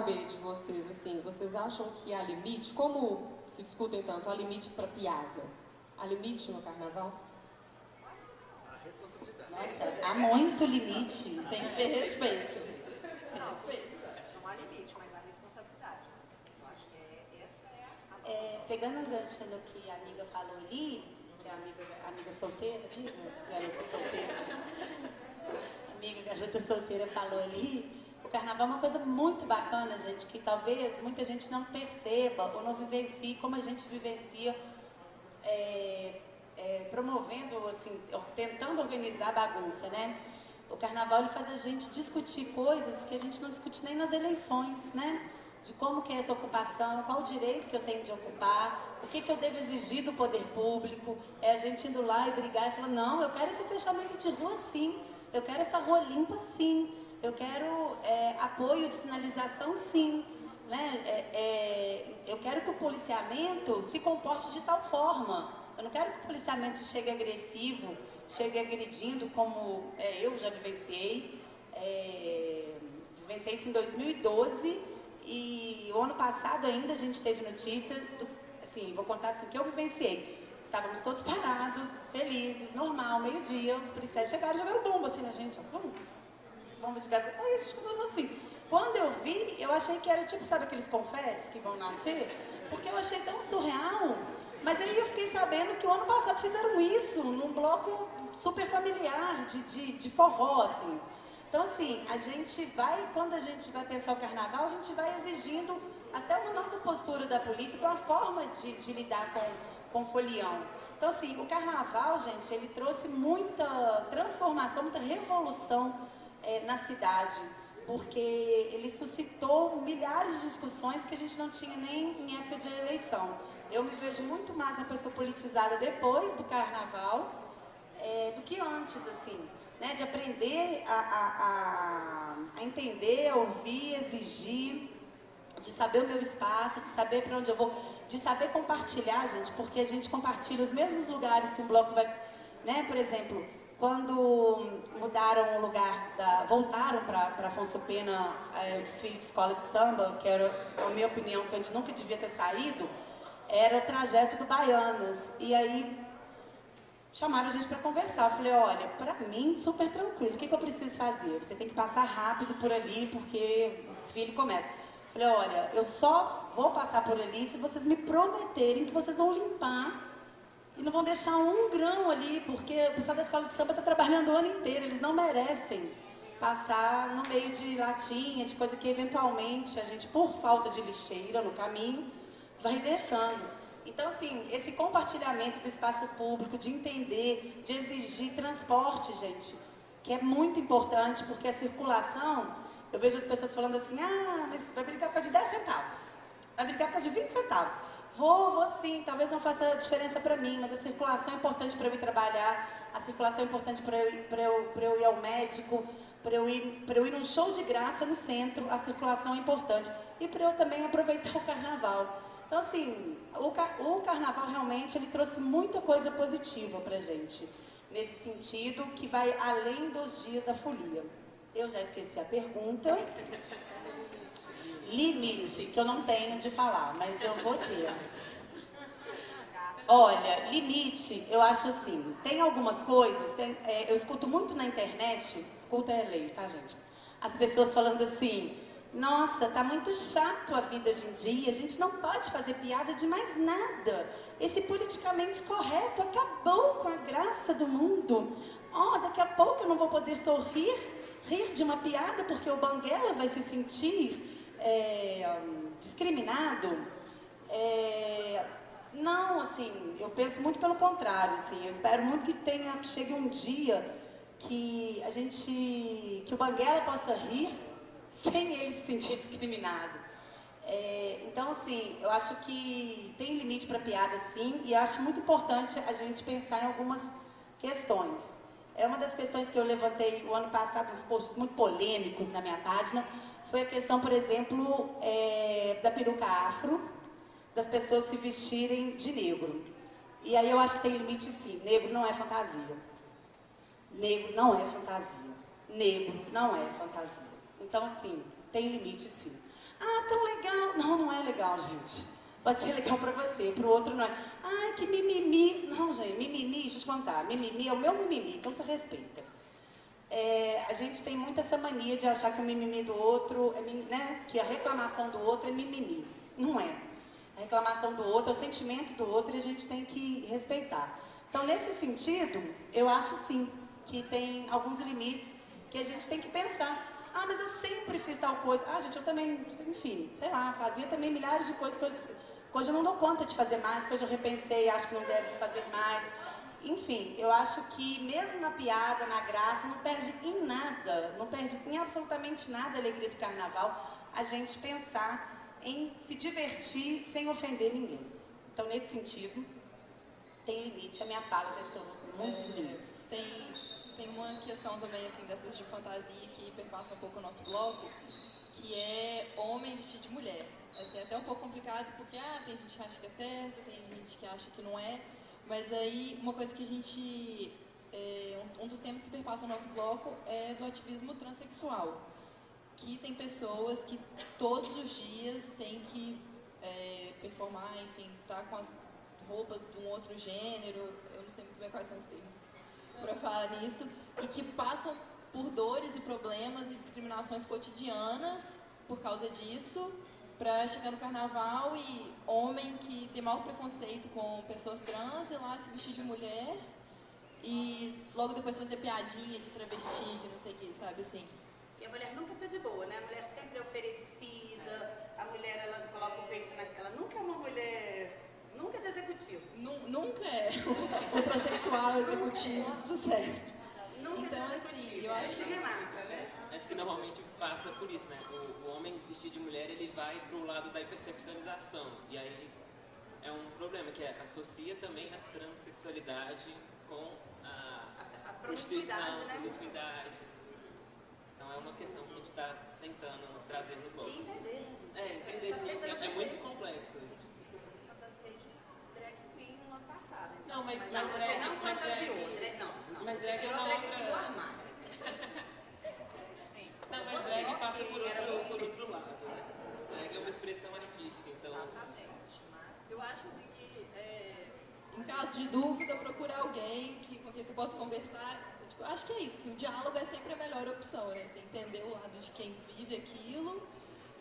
saber de vocês, assim, vocês acham que há limite? Como se discutem tanto, há limite para piada? Há limite no carnaval? Nossa, há muito limite, tem que ter respeito. Respeito. Não há limite, mas há responsabilidade. Eu acho que essa é a... Pegando o gancho no que a amiga falou ali, que é a amiga solteira, garota solteira, amiga garota solteira falou ali, o carnaval é uma coisa muito bacana, gente, que talvez muita gente não perceba ou não vivencie como a gente vivencia, promovendo, assim, tentando organizar a bagunça, né? O carnaval ele faz a gente discutir coisas que a gente não discute nem nas eleições, né? De como que é essa ocupação, qual o direito que eu tenho de ocupar, o que eu devo exigir do poder público, a gente indo lá e brigar e falar, não, eu quero esse fechamento de rua sim, eu quero essa rua limpa sim, eu quero apoio de sinalização sim, né? Eu quero que o policiamento se comporte de tal forma, eu não quero que o policiamento chegue agressivo, chegue agredindo como eu já vivenciei, vivenciei isso em 2012 e o ano passado ainda a gente teve notícia, assim, vou contar assim, que eu vivenciei. Estávamos todos parados, felizes, normal, meio-dia, os policiais chegaram e jogaram bomba assim na gente, ó, bomba de gás, aí a gente continuou assim. Quando eu vi, eu achei que era tipo, sabe aqueles confetes que vão nascer? Porque eu achei tão surreal. Mas aí eu fiquei sabendo que o ano passado fizeram isso num bloco super familiar, de forró, assim. Então, assim, a gente vai, quando a gente vai pensar o carnaval, a gente vai exigindo até uma nova postura da polícia, que é uma forma de lidar com o folião. Então, assim, o carnaval, gente, ele trouxe muita transformação, muita revolução na cidade, porque ele suscitou milhares de discussões que a gente não tinha nem em época de eleição. Eu me vejo muito mais uma pessoa politizada depois do carnaval do que antes, assim, né? De aprender a entender, a ouvir, exigir, de saber o meu espaço, de saber para onde eu vou, de saber compartilhar, gente, porque a gente compartilha os mesmos lugares que um bloco vai, né? Por exemplo, quando mudaram o lugar, voltaram para Afonso Pena o desfile de escola de samba, que era, na minha opinião, que a gente nunca devia ter saído, era o trajeto do Baianas. E aí chamaram a gente para conversar. Eu falei, olha, para mim, super tranquilo, o que eu preciso fazer? Você tem que passar rápido por ali, porque o desfile começa. Eu falei, olha, eu só vou passar por ali se vocês me prometerem que vocês vão limpar e não vão deixar um grão ali, porque o pessoal da escola de samba está trabalhando o ano inteiro, eles não merecem passar no meio de latinha, de coisa que eventualmente a gente, por falta de lixeira no caminho, vai deixando. Então, assim, esse compartilhamento do espaço público, de entender, de exigir transporte, gente, que é muito importante, porque a circulação, eu vejo as pessoas falando assim, mas vai brincar por causa de 10 centavos, vai brincar por causa de 20 centavos. Vou sim, talvez não faça diferença para mim, mas a circulação é importante para eu ir trabalhar, a circulação é importante para eu ir ao médico, para eu ir num show de graça no centro, a circulação é importante. E para eu também aproveitar o carnaval. Então, assim, o carnaval realmente ele trouxe muita coisa positiva pra gente, nesse sentido que vai além dos dias da folia. Eu já esqueci a pergunta. Limite, que eu não tenho de falar, mas eu vou ter. Olha, limite, eu acho assim, tem algumas coisas, eu escuto muito na internet, escuta é lei, tá, gente? As pessoas falando assim, nossa, tá muito chato a vida hoje em dia, a gente não pode fazer piada de mais nada. Esse politicamente correto acabou com a graça do mundo. Daqui a pouco eu não vou poder rir de uma piada porque o banguela vai se sentir discriminado. Não, assim, eu penso muito pelo contrário, assim, eu espero muito que chegue um dia que o banguela possa rir sem ele se sentir discriminado. Então, assim, eu acho que tem limite para piada, sim, e eu acho muito importante a gente pensar em algumas questões. Uma das questões que eu levantei o ano passado, uns posts muito polêmicos na minha página, foi a questão, por exemplo, da peruca afro, das pessoas se vestirem de negro. E aí eu acho que tem limite, sim. Negro não é fantasia. Negro não é fantasia. Negro não é fantasia. Então, assim, tem limite, sim. Ah, tão legal. Não, não é legal, gente. Pode ser legal pra você, pro outro não é. Ai, que mimimi. Não, gente, mimimi, deixa eu te contar. Mimimi é o meu mimimi, então você respeita. A gente tem muito essa mania de achar que o mimimi do outro, né, que a reclamação do outro é mimimi. Não é. A reclamação do outro é o sentimento do outro e a gente tem que respeitar. Então, nesse sentido, eu acho sim que tem alguns limites que a gente tem que pensar. Ah, mas eu sempre fiz tal coisa. Ah, gente, eu também, enfim, sei lá, fazia também milhares de coisas que hoje eu não dou conta de fazer mais, que hoje eu repensei, acho que não deve fazer mais. Enfim, eu acho que mesmo na piada, na graça, não perde em nada, não perde em absolutamente nada a alegria do carnaval, a gente pensar em se divertir sem ofender ninguém. Então, nesse sentido, tem limite. A minha fala já estou com muitos limites. Tem uma questão também, assim, dessas de fantasia que perpassa um pouco o nosso bloco, que é homem vestido de mulher. Assim, é até um pouco complicado porque, tem gente que acha que é certo, tem gente que acha que não é. Mas aí, uma coisa que a gente... um dos temas que perpassa o nosso bloco é do ativismo transexual. Que tem pessoas que todos os dias têm que performar, enfim, tá com as roupas de um outro gênero, eu não sei muito bem quais são os termos para falar nisso, e que passam por dores e problemas e discriminações cotidianas por causa disso, para chegar no carnaval e homem que tem maior preconceito com pessoas trans ir lá se vestir de mulher e logo depois fazer piadinha de travesti, de não sei o que, sabe assim. E a mulher nunca tá de boa, né? A mulher sempre é oferecida, a mulher ela coloca o peito naquela, nunca é uma mulher, nunca é de executivo. Nunca é o transexual executivo de sucesso. Nunca Então, é assim, eu acho que... Renata, né? Acho que normalmente passa por isso, né? O homem vestido de mulher, ele vai pro lado da hipersexualização. E aí é um problema, que associa também a transexualidade com a prostituição, a promiscuidade. Então é uma questão que a gente está tentando trazer no bloco. Entender sim, é muito complexo. Eu fantasiei de drag queen no ano passado. Então, Não, mas você drag, não mas fantasiou, drag, não. mas drag é Tirou uma drag queen do outra... armário. Sim. Não, mas drag passa por outro lado, né? Drag é uma expressão artística, então... Exatamente. Mas Eu acho assim, que, em caso de dúvida, procurar alguém com quem você possa conversar. Tipo, acho que é isso, assim, o diálogo é sempre a melhor opção, né? Você entender o lado de quem vive aquilo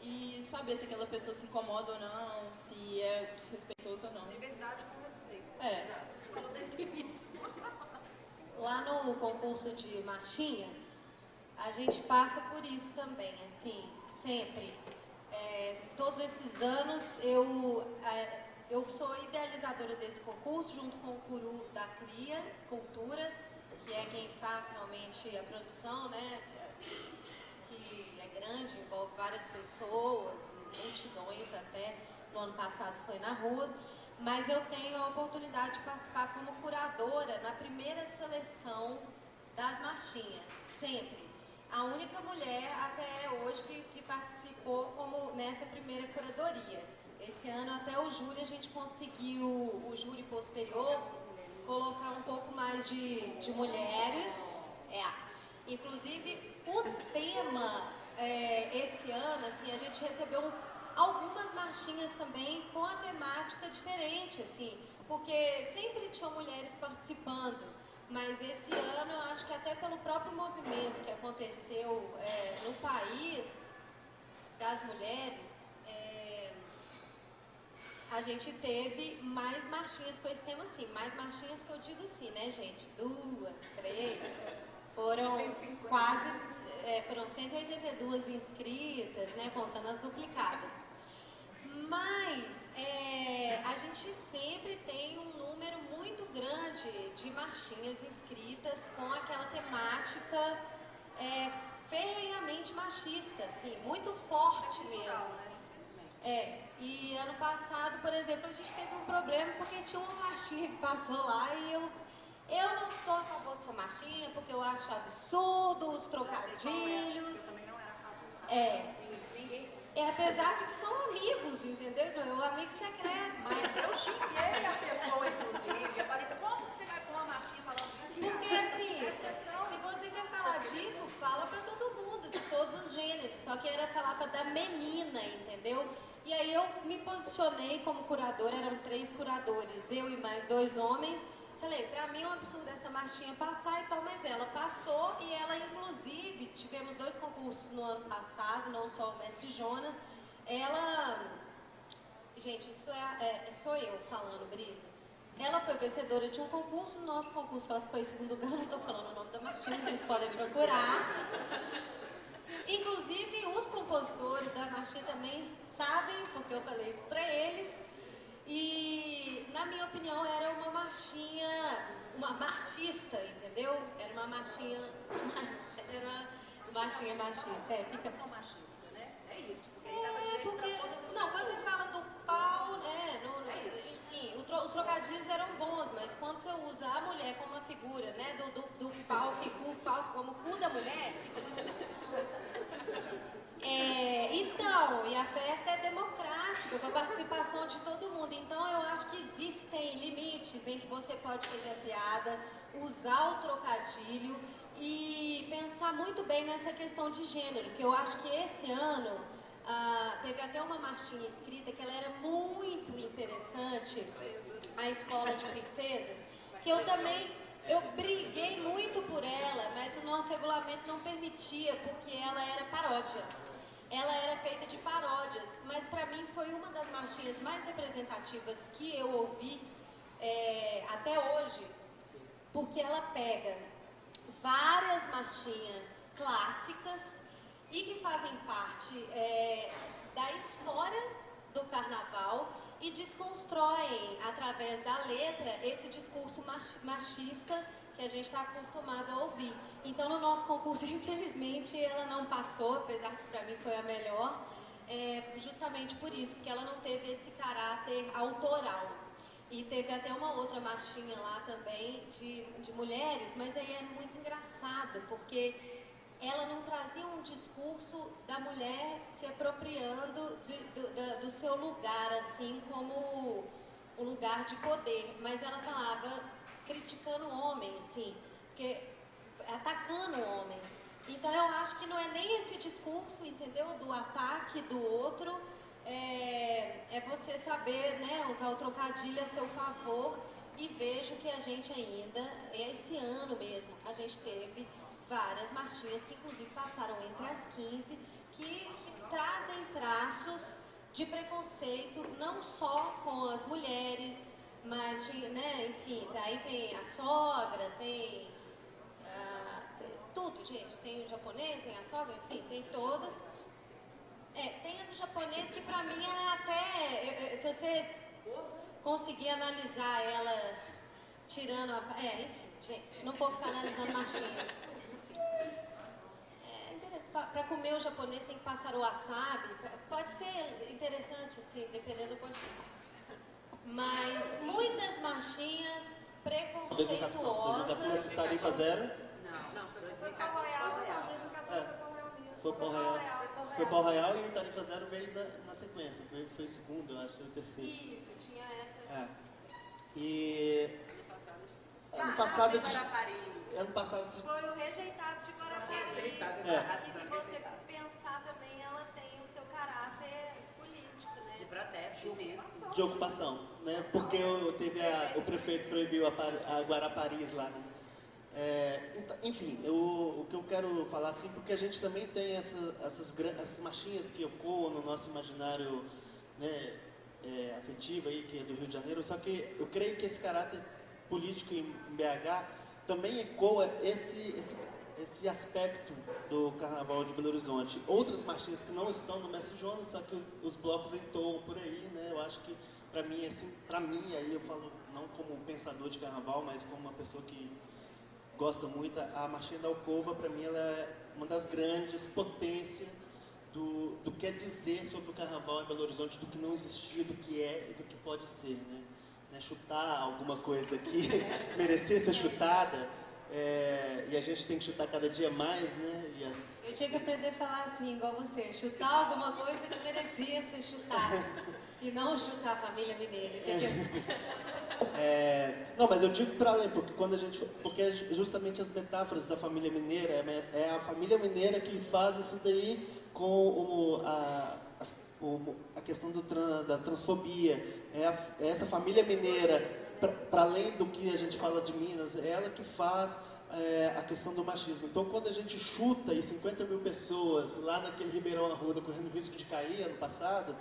e saber se aquela pessoa se incomoda ou não, se é desrespeitoso ou não. liberdade com respeito. É. Falou desde o início. Lá no concurso de marchinhas, a gente passa por isso também, assim, sempre. Todos esses anos eu sou idealizadora desse concurso, junto com o Curu da CRIA, Cultura, que é quem faz realmente a produção, né? Que é grande, envolve várias pessoas, multidões até, no ano passado foi na rua. Mas eu tenho a oportunidade de participar como curadora na primeira seleção das marchinhas, sempre. A única mulher até hoje que participou nessa primeira curadoria. Esse ano até o júri a gente conseguiu, o júri posterior, colocar um pouco mais de mulheres. Inclusive o tema esse ano, assim, a gente recebeu algumas marchinhas também com a temática diferente, assim, porque sempre tinham mulheres participando, mas esse ano eu acho que até pelo próprio movimento que aconteceu no país das mulheres, a gente teve mais marchinhas com esse tema, assim, mais marchinhas que eu digo assim, né, gente? 2, 3, foram quase, foram 182 inscritas, né, contando as duplicadas. Mas a gente sempre tem um número muito grande de marchinhas inscritas com aquela temática ferrenhamente machista, assim, muito forte mesmo. E ano passado, por exemplo, a gente teve um problema porque tinha uma marchinha que passou lá e eu não sou a favor dessa marchinha porque eu acho absurdo os trocadilhos. Eu também não era a favor. Apesar de que são amigos, entendeu? O amigo secreto. Mas eu xinguei a pessoa, inclusive. Eu falei, como que você vai pôr uma machinha falando isso? Porque assim, se você quer falar disso, fala pra todo mundo, de todos os gêneros. Só que era falava da menina, entendeu? entendeu? E aí eu me posicionei como curadora, eram 3 curadores, eu e mais 2 homens. Falei, pra mim é um absurdo essa marchinha passar e tal, mas ela passou e ela, inclusive, tivemos 2 concursos no ano passado, não só o Mestre Jonas. Ela, gente, isso sou eu falando, Brisa. Ela foi vencedora de um concurso, no nosso concurso ela ficou em segundo lugar, não estou falando o nome da marchinha, vocês podem procurar. Inclusive, os compositores da marchinha também sabem, porque eu falei isso pra eles. E, na minha opinião, era uma marchinha, uma marxista, entendeu? Era uma marchinha, era uma marchinha machista. Fica Não machista, né? É isso, porque aí dava direito porque, pra todas as não, pessoas. quando você fala do pau, enfim, os trocadilhos eram bons, mas quando você usa a mulher como uma figura, né, do pau, o pau como cu da mulher, então, e a festa é democrática, com a participação de todo mundo, então eu acho que existem limites em que você pode fazer a piada, usar o trocadilho e pensar muito bem nessa questão de gênero, que eu acho que esse ano teve até uma marchinha escrita que ela era muito interessante, a Escola de Princesas, que eu briguei muito por ela, mas o nosso regulamento não permitia, porque ela era paródia. Ela era feita de paródias, mas para mim foi uma das marchinhas mais representativas que eu ouvi até hoje, porque ela pega várias marchinhas clássicas e que fazem parte da história do carnaval e desconstroem, através da letra, esse discurso machista que a gente está acostumado a ouvir. Então, no nosso concurso, infelizmente, ela não passou, apesar de para mim foi a melhor, justamente por isso, porque ela não teve esse caráter autoral. E teve até uma outra marchinha lá também de mulheres, mas aí é muito engraçado, porque ela não trazia um discurso da mulher se apropriando do seu lugar, assim, como um lugar de poder, mas ela falava criticando o homem, assim, porque, atacando o homem. Então eu acho que não é nem esse discurso, entendeu, do ataque do outro, é você saber, né, usar o trocadilho a seu favor. E vejo que a gente ainda, esse ano mesmo, a gente teve várias marchinhas que inclusive passaram entre as 15, que trazem traços de preconceito, não só com as mulheres, mas, né, enfim, daí tem a sogra, tem tudo, gente, tem o japonês, tem a sogra, enfim, tem todas. Tem a do japonês que pra mim ela é até, se você conseguir analisar ela tirando enfim, gente, não vou ficar analisando marchinha. Para comer o japonês tem que passar o wasabi, pode ser interessante, assim, dependendo do ponto de vista. Mas muitas marchinhas preconceituosas. Essa tarifa zero? Não, Foi para o Royal, 2014 foi para o Royal. Foi para o Royal e o tarifa zero veio na sequência. Foi o segundo, eu acho, o terceiro. Isso, tinha essa. E ano passado foi o rejeitado de Guarapari. E se você pensar também, ela tem o seu caráter político, né? de protesto mesmo. de ocupação, né? Porque o prefeito proibiu a Guaraparis lá, né? Enfim, o que eu quero falar assim, porque a gente também tem essas marchinhas que ecoam no nosso imaginário, né, afetivo aí, que é do Rio de Janeiro, só que eu creio que esse caráter político em BH também ecoa esse aspecto do Carnaval de Belo Horizonte. Outras marchinhas que não estão no Mestre Jonas, só que os blocos entoam por aí, né? Eu acho que para mim, assim, aí eu falo não como pensador de Carnaval, mas como uma pessoa que gosta muito, a marchinha da Alcova, para mim, ela é uma das grandes potências do que é dizer sobre o Carnaval em Belo Horizonte, do que não existia, do que é e do que pode ser, né? Chutar alguma coisa que merecer ser chutada, e a gente tem que chutar cada dia mais, né? Eu tinha que aprender a falar assim, igual você, chutar alguma coisa que merecia ser chutada, e não chutar a família mineira, entendeu? Não, mas eu digo para além, porque justamente as metáforas da família mineira, é a família mineira que faz isso daí com a questão da transfobia, é essa família mineira, para além do que a gente fala de Minas, é ela que faz a questão do machismo. Então, quando a gente chuta e 50 mil pessoas lá naquele Ribeirão Arruda correndo risco de cair ano passado,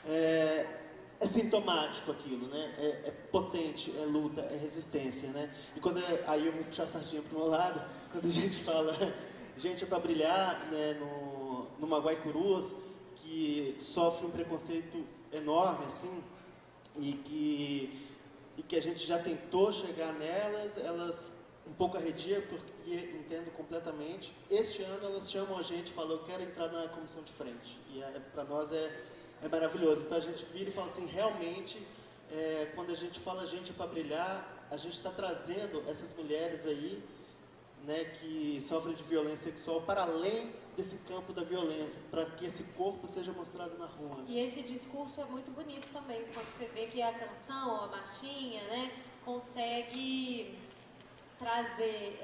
é sintomático aquilo, né? É potente, é luta, é resistência, né? E quando aí eu vou puxar a sardinha para o meu lado, quando a gente fala gente é para brilhar, né, numa Guaicurus, que sofre um preconceito enorme, assim, e que a gente já tentou chegar nelas, elas um pouco arredia, porque entendo completamente. Este ano elas chamam a gente e falam, eu quero entrar na comissão de frente. E para nós é maravilhoso. Então a gente vira e fala assim, realmente, quando a gente fala gente para brilhar, a gente está trazendo essas mulheres aí, né, que sofrem de violência sexual para além desse campo da violência, para que esse corpo seja mostrado na rua. E esse discurso é muito bonito também, quando você vê que a canção, a marchinha, né, consegue trazer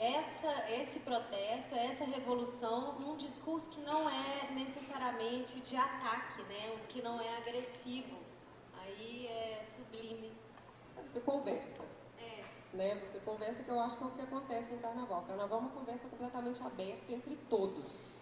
esse protesto, essa revolução num discurso que não é necessariamente de ataque, né, que não é agressivo. Aí é sublime. Você conversa. Né? Você conversa, que eu acho que é o que acontece em carnaval. Carnaval é uma conversa completamente aberta entre todos.